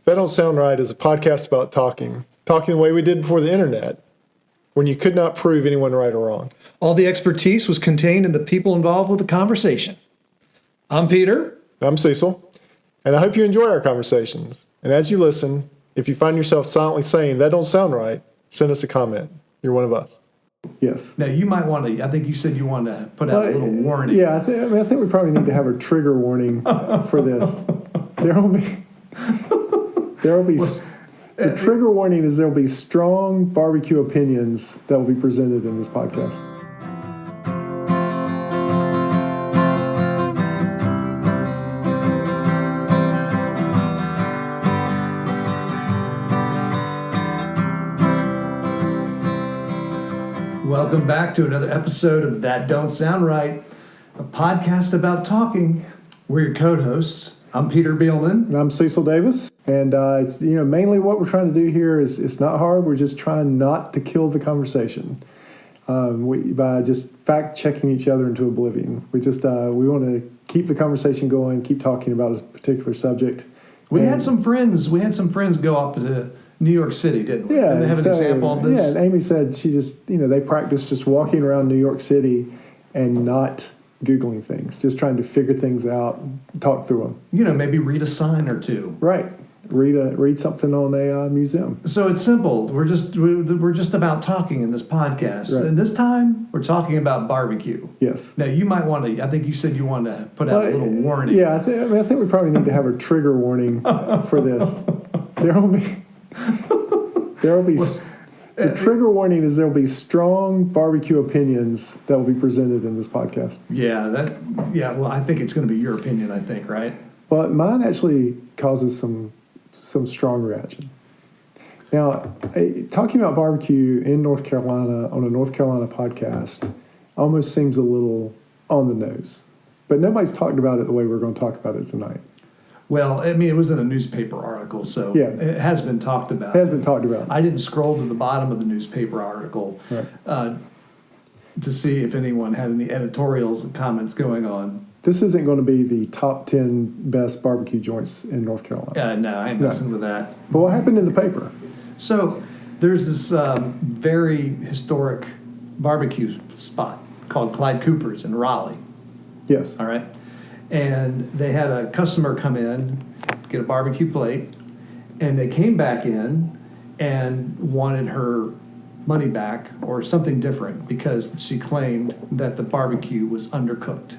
That Don't Sound Right is a podcast about talking the way we did before the internet, when you could not prove anyone right or wrong. All the expertise was contained in the people involved with the conversation. I'm Peter. I'm Cecil, and I hope you enjoy our conversations. And as you listen, if you find yourself silently saying, that don't sound right, send us a comment. You're one of us. Yes. Now, you might want to, I think you said you wanted to put out a little warning. Yeah, I think we probably need to have a trigger warning for this. The trigger warning is there will be strong barbecue opinions that will be presented in this podcast. Welcome back to another episode of That Don't Sound Right, a podcast about talking. We're your co-hosts. I'm Peter Bielman. And I'm Cecil Davis. And it's mainly what we're trying to do here is it's not hard. We're just trying not to kill the conversation by just fact checking each other into oblivion. We want to keep the conversation going, keep talking about a particular subject. We had some friends go up to New York City, didn't we? Yeah. Did they have an example of this? Yeah, and Amy said she just, they practice just walking around New York City and not Googling things, just trying to figure things out, talk through them. Maybe read a sign or two. Right. Read something on a museum. So it's simple. We're just about talking in this podcast. Right. And this time, we're talking about barbecue. Yes. Now, you might want to, I think you said you wanted to put out a little warning. Yeah, I think we probably need to have a trigger warning for this. The trigger warning is there will be strong barbecue opinions that will be presented in this podcast. Well, I think it's going to be your opinion, I think, right? Well, mine actually causes some strong reaction. Now, talking about barbecue in North Carolina on a North Carolina podcast almost seems a little on the nose. But nobody's talked about it the way we're going to talk about it tonight. Well, I mean, it was in a newspaper article, so yeah. It has been talked about. It has been talked about. I didn't scroll to the bottom of the newspaper article to see if anyone had any editorials and comments going on. This isn't going to be the top 10 best barbecue joints in North Carolina. No, I ain't messing with that. But what happened in the paper? So there's this very historic barbecue spot called Clyde Cooper's in Raleigh. Yes. All right. And they had a customer come in, get a barbecue plate, and they came back in and wanted her money back or something different because she claimed that the barbecue was undercooked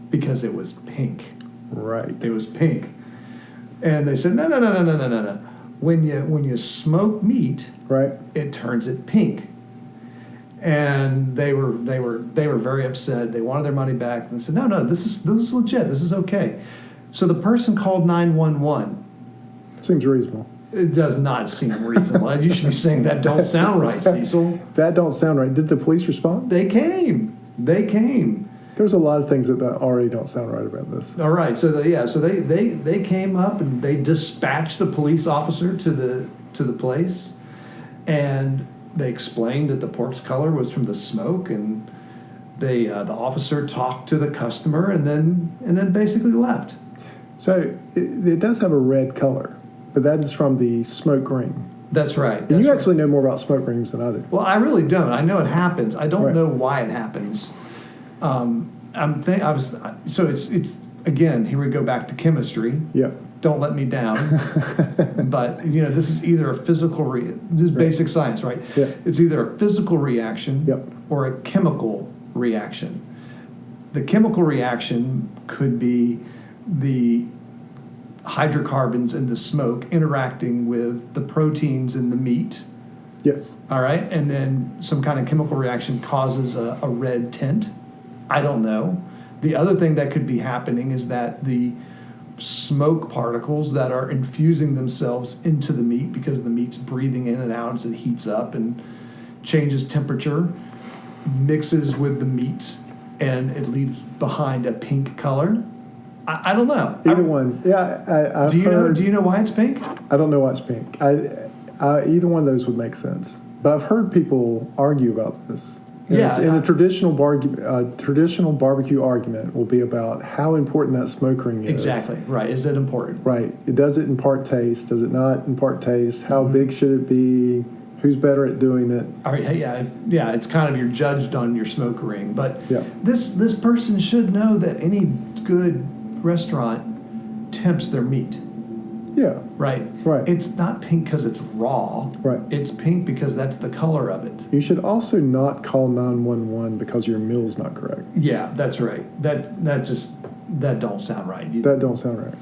because it was pink. Right. It was pink. And they said, no. When you smoke meat, right, it turns it pink. And they were very upset. They wanted their money back. And they said, no, this is legit. This is okay. So the person called 911. Seems reasonable. It does not seem reasonable. You should be saying that don't sound right, Cecil. That don't sound right. Did the police respond? They came. There's a lot of things that already don't sound right about this. All right. So they came up and they dispatched the police officer to the place, and they explained that the pork's color was from the smoke, and the officer talked to the customer and then basically left. So it does have a red color, but that is from the smoke ring. That's right. And you actually know more about smoke rings than I do. Well, I really don't. I know it happens. I don't right. know why it happens. So it's again, here we go back to chemistry. Yeah. Don't let me down. But this is either a physical this is right. basic science, right? Yeah. It's either a physical reaction yep. or a chemical reaction. The chemical reaction could be the hydrocarbons in the smoke interacting with the proteins in the meat. Yes. All right, and then some kind of chemical reaction causes a red tint. I don't know. The other thing that could be happening is that the smoke particles that are infusing themselves into the meat because the meat's breathing in and out as it heats up and changes temperature, mixes with the meat, and it leaves behind a pink color. I don't know. Either one. Yeah. Do you know why it's pink? I don't know why it's pink. Either one of those would make sense. But I've heard people argue about this. And a traditional barbecue argument will be about how important that smoke ring is. Exactly. Right. Is it important? Right. Does it impart taste? Does it not impart taste? How big should it be? Who's better at doing it? All right, yeah. It's kind of you're judged on your smoke ring, but Yeah. this person should know that any good restaurant temps their meat. Yeah. Right. Right. It's not pink because it's raw. Right. It's pink because that's the color of it. You should also not call 911 because your meal's not correct. Yeah, that's right. That don't sound right. That don't sound right.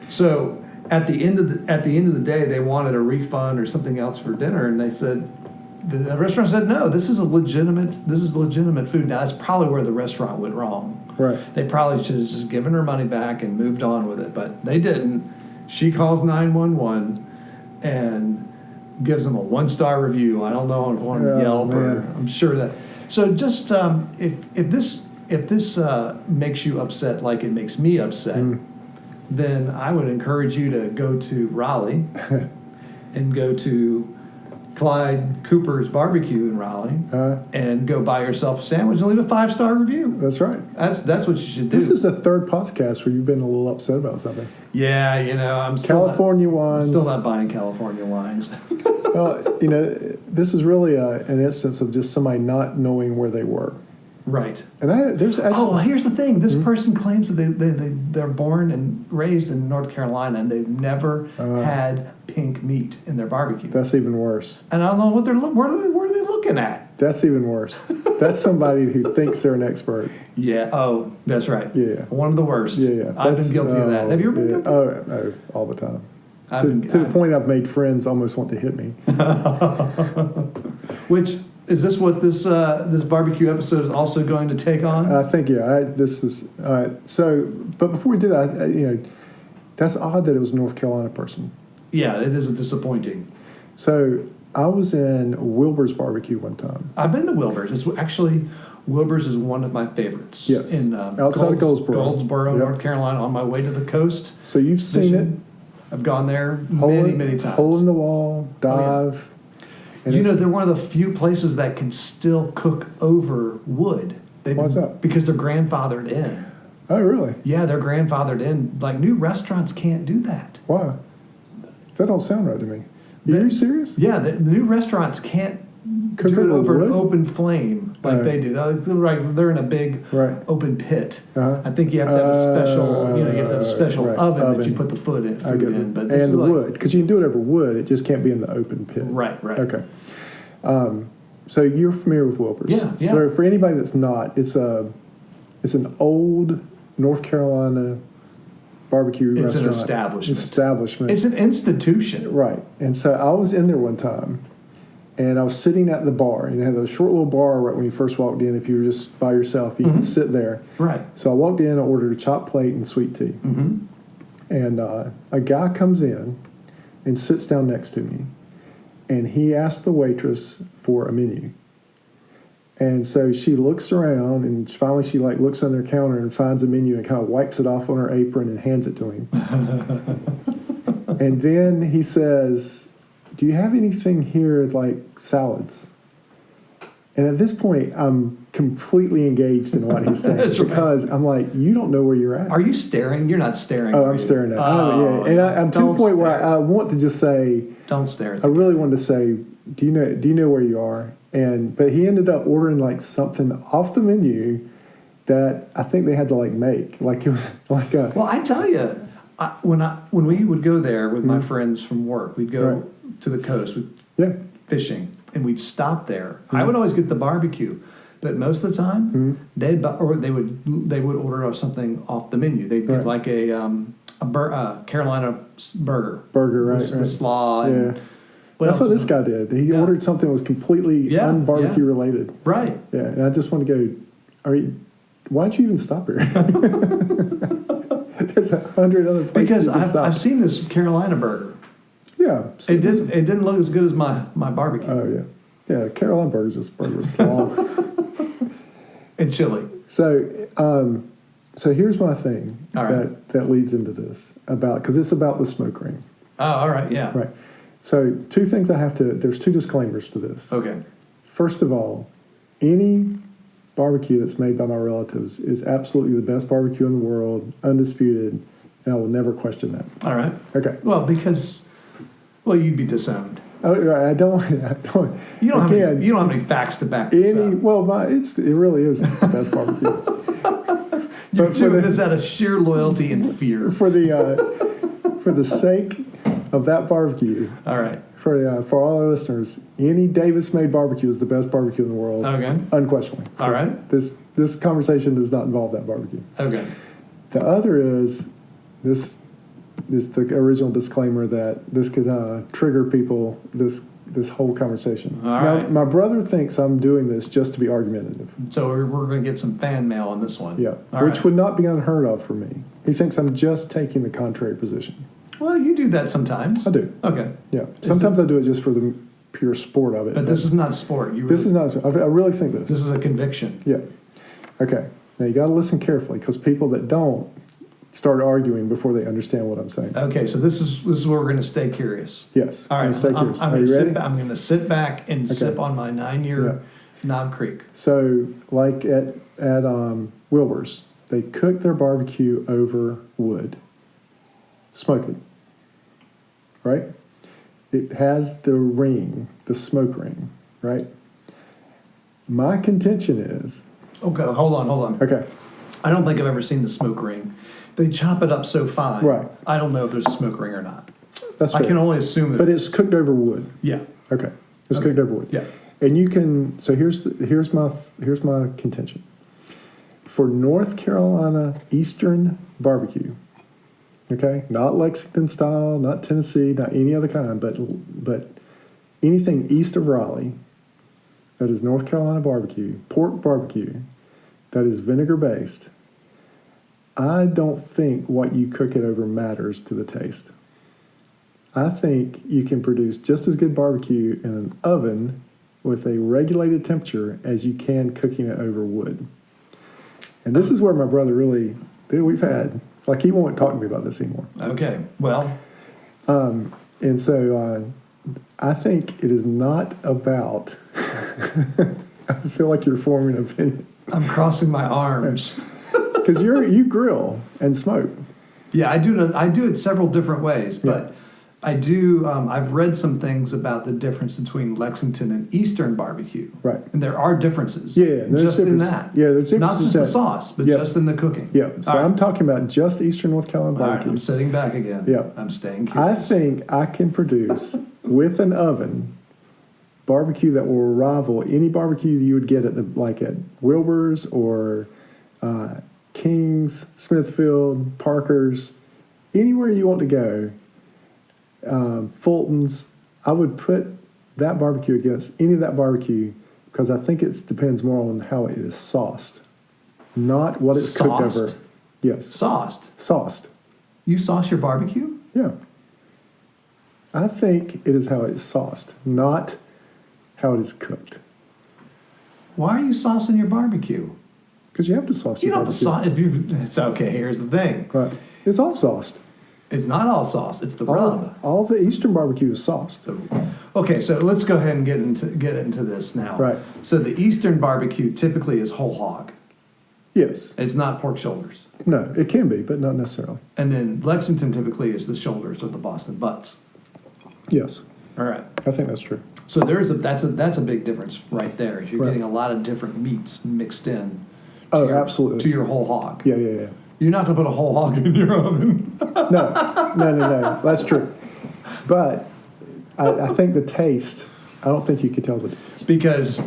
So at the end of the day, they wanted a refund or something else for dinner, and they said the restaurant said no. This is legitimate food. Now that's probably where the restaurant went wrong. Right. They probably should have just given her money back and moved on with it, but they didn't. She calls 911 and gives them a 1-star review. I don't know if I want to Yelp or I'm sure that. So just if this makes you upset like it makes me upset, then I would encourage you to go to Raleigh and go to Clyde Cooper's Barbecue in Raleigh and go buy yourself a sandwich and leave a 5-star review. That's right. That's what you should do. This is the third podcast where you've been a little upset about something. Yeah, I'm still California wines. Still not buying California wines. Well, this is really an instance of just somebody not knowing where they were. Right. And there's actually. Oh, well, here's the thing. This person claims that they're born and raised in North Carolina and they've never had pink meat in their barbecue. That's even worse. And I don't know what what are they looking at? That's even worse. That's somebody who thinks they're an expert. Yeah. Oh, that's right. Yeah. One of the worst. Yeah. I've been guilty of that. Have you ever been guilty? Oh, all the time. To the point I've made friends almost want to hit me. Which is this what this barbecue episode is also going to take on? I think this is so. But before we do that, that's odd that it was a North Carolina person. Yeah, it is disappointing. So I was in Wilbur's Barbecue one time. I've been to Wilbur's. It's actually Wilbur's is one of my favorites. Yes. In Outside of Goldsboro, North Carolina, on my way to the coast. So you've seen it. I've gone there many times. Hole in the wall, dive. And they're one of the few places that can still cook over wood. Why's that? Because they're grandfathered in. Oh, really? Yeah, they're grandfathered in. Like new restaurants can't do that. Why? That don't sound right to me. Are you serious? Yeah, the new restaurants can't cook do it over wood? an open flame like they do. They're in a big open pit. I think you have to have a special, oven that you put the food in. But this and is wood, because you can do it over wood. It just can't be in the open pit. Right. Okay. So you're familiar with Wilbur's? Yeah. So for anybody that's not, it's an old North Carolina barbecue restaurant. It's an establishment. It's an institution. Right. And so I was in there one time, and I was sitting at the bar, and it had a short little bar right when you first walked in. If you were just by yourself, you could sit there. Right. So I walked in, I ordered a chopped plate and sweet tea. And a guy comes in and sits down next to me, and he asked the waitress for a menu. And so she looks around, and finally she looks on their counter and finds a menu and kind of wipes it off on her apron and hands it to him. And then he says, "Do you have anything here like salads?" And at this point, I'm completely engaged in what he's saying because I'm like, you don't know where you're at. Are you staring? You're not staring. Oh, I'm staring at it. Oh, yeah. And I'm to the point where I want to just say, don't stare at I really wanted to say, do you know where you are? But he ended up ordering like something off the menu that I think they had to make. Like it was like a. Well, I tell you, when we would go there with my friends from work, we'd go to the coast, fishing, and we'd stop there. I would always get the barbecue, but most of the time they would order something off the menu. They'd get like a Carolina burger, with slaw. And that's what this guy did. He ordered something that was completely un-barbecue related. Right. Yeah, and I just want to go. Why'd you even stop here? There's 100 other places. Because I've seen this Carolina burger. Yeah, so it didn't look as good as my barbecue. Oh yeah. Carolina burgers just burger slaw and chili. So here's my thing that leads into this because it's about the smoke ring. Oh, all right, yeah. Right. So there's two disclaimers to this. Okay. First of all, any barbecue that's made by my relatives is absolutely the best barbecue in the world, undisputed, and I will never question that. All right. Okay. Well, you'd be disowned. I don't. You don't again, have any facts to back this up. Well, it really is the best barbecue. You're doing this out of sheer loyalty and fear. For the sake of that barbecue. All right. For all our listeners, any Davis-made barbecue is the best barbecue in the world. Okay. Unquestionably. So all right. This conversation does not involve that barbecue. Okay. The other is this the original disclaimer that this could trigger people, this whole conversation. All now, right. my brother thinks I'm doing this just to be argumentative. So we're going to get some fan mail on this one. Yeah, All which right. would not be unheard of for me. He thinks I'm just taking the contrary position. Well, you do that sometimes. I do. Okay. Yeah, sometimes I do it just for the pure sport of it. But this is not sport. This is not. I really think this. This is a conviction. Yeah. Okay. Now you got to listen carefully because people that don't start arguing before they understand what I'm saying. Okay, so this is where we're going to stay curious. Yes. All right. Stay curious. I'm Are you ready? I'm going to sit back and sip on my 9-year Knob Creek. So, like at Wilbur's, they cook their barbecue over wood, smoke it. Right? It has the ring, the smoke ring. Right? My contention is. Okay, hold on. Okay. I don't think I've ever seen the smoke ring. They chop it up so fine. Right. I don't know if there's a smoke ring or not. That's fair. I can only assume that. But it's cooked over wood. Yeah. Okay. It's cooked over wood. Yeah. And you can. So here's my contention. For North Carolina Eastern barbecue, okay, not Lexington style, not Tennessee, not any other kind, but anything east of Raleigh, that is North Carolina barbecue, pork barbecue, that is vinegar based. I don't think what you cook it over matters to the taste. I think you can produce just as good barbecue in an oven with a regulated temperature as you can cooking it over wood. And this is where my brother really, we've had, like, he won't talk to me about this anymore. Okay. Well. And so I think it is not about, I feel like you're forming an opinion. I'm crossing my arms. Because you grill and smoke. Yeah, I do it several different ways, but I do. I've read some things about the difference between Lexington and Eastern barbecue. Right. And there are differences. Yeah, there's just in difference. that. Yeah, there's Not differences just the that- sauce, but Yep. just in the cooking. Yeah. So All right. I'm talking about just Eastern North Carolina All right, barbecue. I'm sitting back again. Yeah. I'm staying I curious. think I can produce with an oven barbecue that will rival any barbecue you would get at Wilbur's or King's, Smithfield, Parker's, anywhere you want to go. Fulton's. I would put that barbecue against any of that barbecue because I think it depends more on how it is sauced, not what it's cooked over. Sauced? Yes, sauced. You sauce your barbecue? Yeah. I think it is how it is sauced, not how it is cooked. Why are you saucing your barbecue? Because you have to sauce You your don't have to barbecue. sauce. It's okay. Here's the thing. Right. It's all sauced. It's not all sauce. It's the rub. All the Eastern barbecue is sauced. Okay, so let's go ahead and get into this now. Right. So the Eastern barbecue typically is whole hog. Yes. It's not pork shoulders. No, it can be, but not necessarily. And then Lexington typically is the shoulders or the Boston butts. Yes. All right. I think that's true. So that's a big difference right there. Is you're getting a lot of different meats mixed in. Absolutely. To your whole hog. Yeah. You're not going to put a whole hog in your oven. No. That's true. But I think the taste, I don't think you could tell the difference.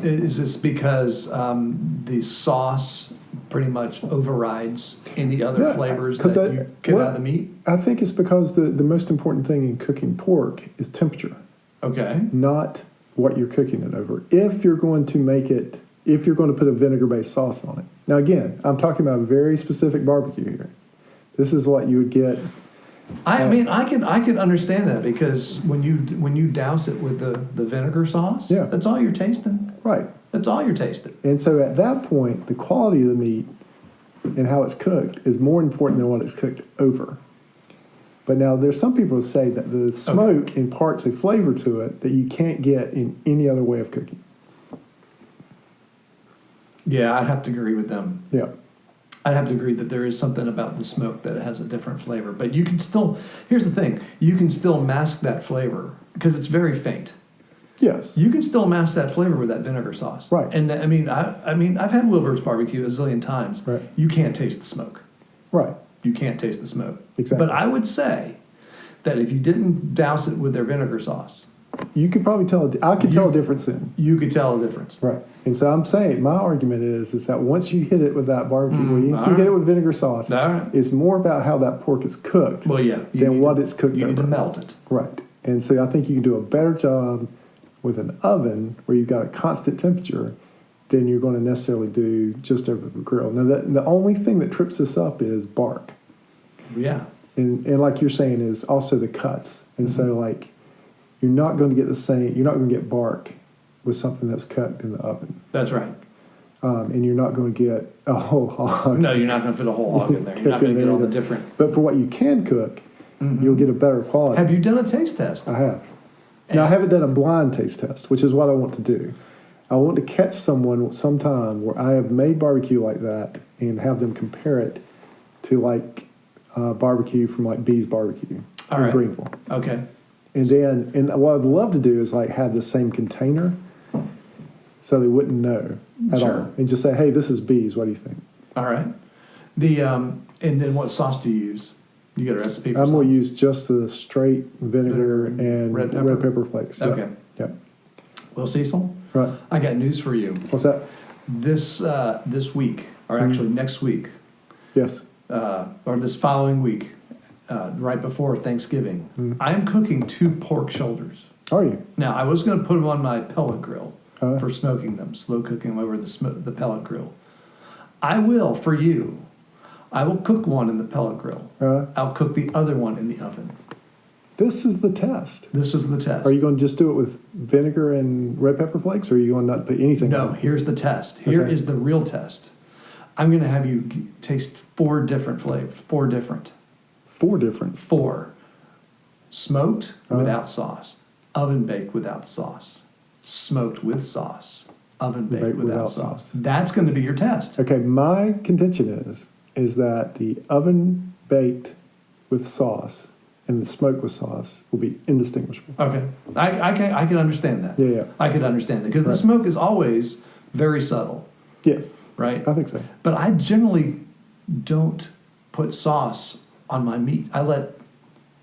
Is this because the sauce pretty much overrides any other flavors that you get out of the meat? I think it's because the most important thing in cooking pork is temperature. Okay. Not what you're cooking it over. If you're going to put a vinegar-based sauce on it. Now, again, I'm talking about a very specific barbecue here. This is what you would get. I mean, I can understand that because when you douse it with the vinegar sauce, that's all you're tasting. Right. That's all you're tasting. And so at that point, the quality of the meat and how it's cooked is more important than what it's cooked over. But now there's some people who say that the smoke imparts a flavor to it that you can't get in any other way of cooking. Yeah, I'd have to agree with them. Yeah. I'd have to agree that there is something about the smoke that has a different flavor. But you can still, here's the thing, you can still mask that flavor because it's very faint. Yes. You can still mask that flavor with that vinegar sauce. Right. And I mean, I've had Wilbur's barbecue a zillion times. Right. You can't taste the smoke. Right. You can't taste the smoke. Exactly. But I would say that if you didn't douse it with their vinegar sauce, You could probably tell. I could tell a difference then. you could tell a difference. Right. And so I'm saying my argument is that once you hit it with that barbecue, once you hit it with vinegar sauce, All right. it's more about how that pork is cooked Well, yeah. than what it's cooked You need to over. melt it. Right. And so I think you can do a better job with an oven where you've got a constant temperature than you're going to necessarily do just over the grill. Now, the only thing that trips this up is bark. Yeah. And like you're saying is also the cuts. And so like you're not going to get the same, you're not going to get bark with something that's cut in the oven. That's right. And you're not going to get a whole hog. No, you're not going to fit a whole hog in there. You're not going to get all the different. But for what you can cook, you'll get a better quality. Have you done a taste test? I have. Now, I haven't done a blind taste test, which is what I want to do. I want to catch someone sometime where I have made barbecue like that and have them compare it to like barbecue from like Bee's Barbecue All in right. Greenville. Okay. And then, and what I'd love to do is like have the same container so they wouldn't know at Sure. all. And just say, hey, this is Bee's. What do you think? All right. And then what sauce do you use? You got a recipe for I'm sauce? going to use just the straight vinegar and red red pepper? pepper flakes. Yep. Okay. Yep. Well, Cecil, Right. I got news for you. What's that? This week, or actually next week, Yes. or this following week, right before Thanksgiving, I am cooking 2 pork shoulders. Are you? Now, I was going to put them on my pellet grill Uh-huh. for smoking them, slow cooking them over the pellet grill. I will, for you, I will cook one in the pellet grill. I'll cook the other one in the oven. This is the test. This is the test. Are you going to just do it with vinegar and red pepper flakes, or are you going to not put anything No, on? here's the test. Here Okay. is the real test. I'm going to have you taste 4 different flavors. 4 different. 4 different. 4. Smoked without sauce. Oven baked without sauce. Smoked with sauce. Oven baked without sauce. That's going to be your test. Okay, my contention is that the oven baked with sauce and the smoked with sauce will be indistinguishable. Okay. I can understand that. Yeah. I can understand that. Because the Right. smoke is always very subtle, Yes, right? I think so. But I generally don't put sauce on my meat. I let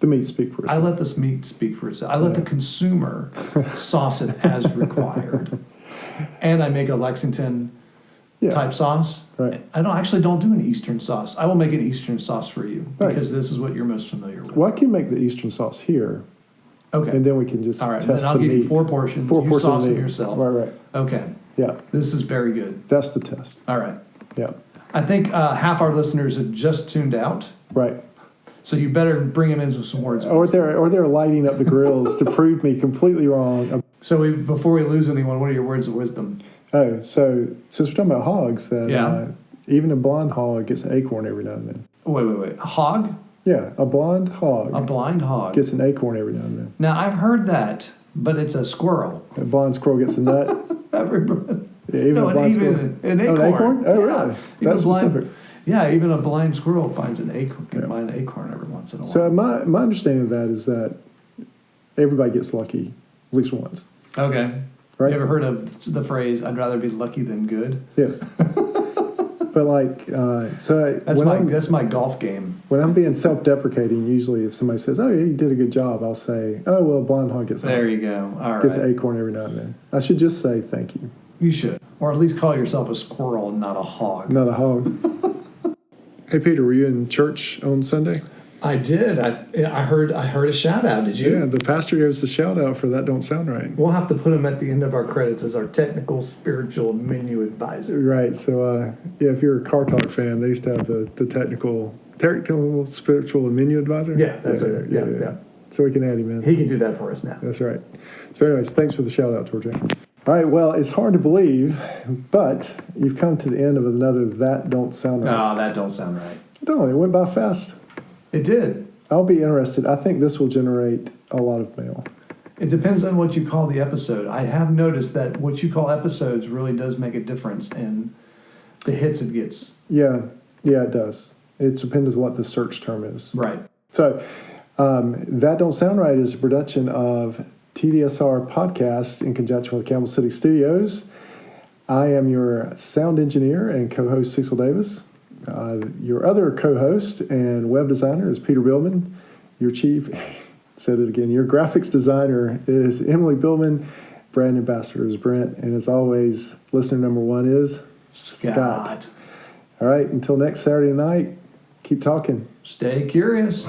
The meat speak for itself. this meat speak for itself. I let the consumer sauce it as required. And I make a Lexington Yeah. type sauce. Right. I don't do an Eastern sauce. I will make an Eastern sauce for you Nice. because this is what you're most familiar with. Well, I can make the Eastern sauce here, Okay. and then we can just All right. test Then I'll the give meat. you 4 portions. 4 You portions sauce of it meat. yourself. Right. Okay. Yeah, This is very good. that's the test. All right. Yeah, I think half our listeners have just tuned out. right. So you better bring them in with some words. Or they're lighting up the grills to prove me completely wrong. So before we lose anyone, what are your words of wisdom? Oh, so since we're talking about hogs, then Yeah. even a blonde hog gets an acorn every now and then. Wait. A hog? Yeah, a blonde hog A blind hog. gets an acorn every now and then. Now, I've heard that, but it's a squirrel. A blonde squirrel gets a nut. Everybody. Yeah, even No, a blind squirrel. an Oh, acorn. an acorn? Oh, Yeah. really? Even That's a blind- specific. Yeah, even a blind squirrel finds an acorn. Can Yeah. find an acorn every once in a while. So my understanding of that is that everybody gets lucky at least once. Okay. Right? You ever heard of the phrase, I'd rather be lucky than good? Yes. But like, so That's my golf game. when I'm being self-deprecating, usually if somebody says, "Oh, yeah, you did a good job," I'll say, "Oh, well, a blonde hog gets There you go. All gets an right. acorn every now and then." I should just say thank you, You should. Or at least call yourself a squirrel and not a hog. not a hog. Hey, Peter, were you in church on Sunday? I did. I heard a shout out. Did you? Yeah, the pastor gave us the shout out for that. Don't sound right. We'll have to put him at the end of our credits as our technical spiritual menu advisor. Right. So, yeah, if you're a Car Talk fan, they used to have the technical spiritual and menu advisor. Yeah, that's it. Yeah. So we can add him in. He can do that for us now. That's right. So, anyways, thanks for the shout out, Georgia. All right. Well, it's hard to believe, but you've come to the end of another That Don't Sound Right. Oh, that don't sound right. Don't. It went by fast. It did. I'll be interested. I think this will generate a lot of mail. It depends on what you call the episode. I have noticed that what you call episodes really does make a difference in the hits it gets. Yeah, it does. It depends what the search term is. Right. So, That Don't Sound Right is a production of TDSR Podcast in conjunction with Campbell City Studios. I am your sound engineer and co-host Cecil Davis. Your other co-host and web designer is Peter Billman. Your chief, said it again, your graphics designer is Emily Billman. Brand ambassador is Brent. And as always, listener number one is Scott. All right, until next Saturday night, keep talking. Stay curious.